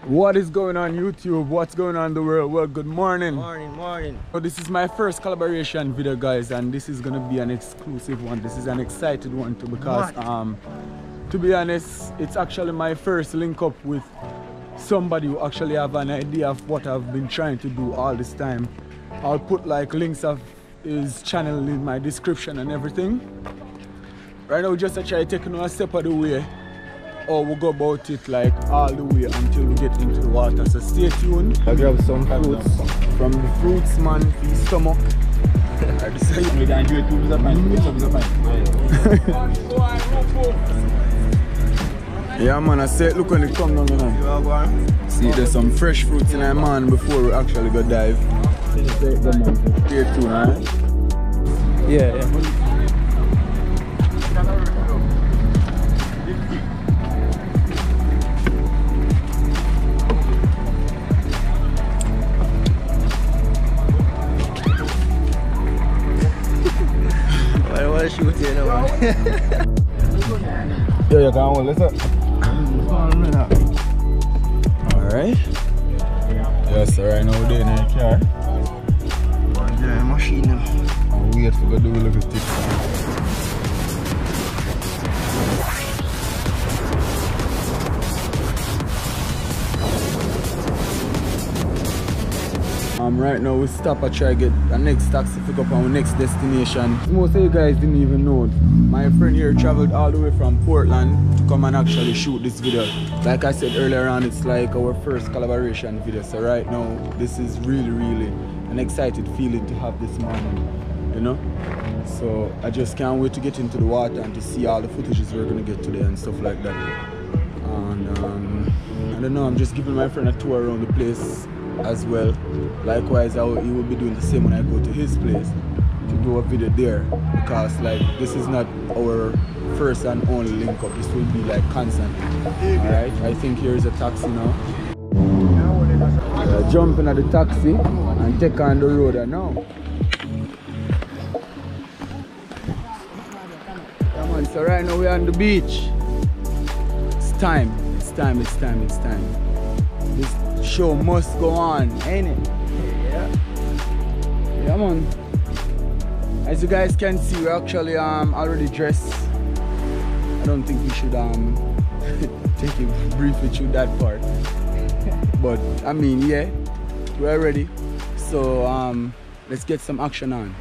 What is going on YouTube? What's going on in the world? Well, good morning. Morning. So this is my first collaboration video, guys, and this is gonna be an exclusive one. This is an excited one too, because to be honest, it's actually my first link up with somebody who actually have an idea of what I've been trying to do all this time. I'll put like links of his channel in my description and everything. Right now we just try to take a step of the way, or we'll go about it like all the way until we get into the water. So stay tuned. I grab some fruits from the fruits man for his stomach. I decided we can enjoy 2 yeah man, I said look when it come down, you know. See there's some fresh fruits in my man before we actually go dive. Stay tuned, alright? Yeah. Shoot you know. Yeah, go on, let's up. Alright. Yes, right now we're in the car. Yeah, machine. And wait for go do a little tip. Right now we stop and try to get the next taxi pick up our next destination. Most of you guys didn't even know, my friend here traveled all the way from Portland to come and actually shoot this video. Like I said earlier on, it's like our first collaboration video. So right now this is really an excited feeling to have this morning, you know. So I just can't wait to get into the water and to see all the footages we're gonna get today and stuff like that. And I don't know, I'm just giving my friend a tour around the place as well. Likewise, he will be doing the same when I go to his place to do a video there, because like this is not our first and only link up. This will be like constant. Alright, I think here is a taxi now. Jump in at the taxi and take on the road now. Come on, so right now we're on the beach. It's time. This show must go on, ain't it? Yeah man. As you guys can see, we're actually already dressed. I don't think we should take it briefly through that part. But I mean, yeah, we're ready. So let's get some action on.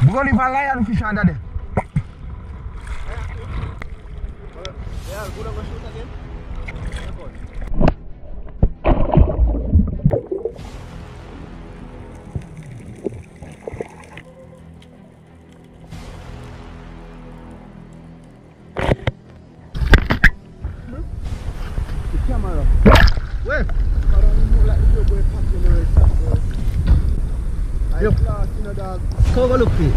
We're going to leave a lion fish under there. Yeah, good on shoot again. Come over look for it.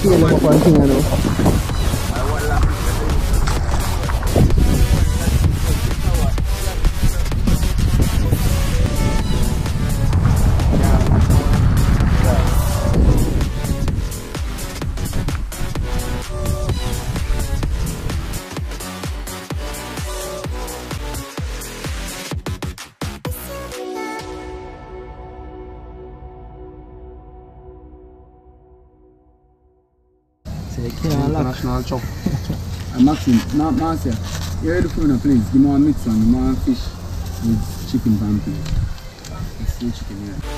Scale up one thing, you know. International chop. Maxim, Marcia, you ready for me, please? Give me one mix one, give me one fish with chicken pan, please. Let's see chicken here.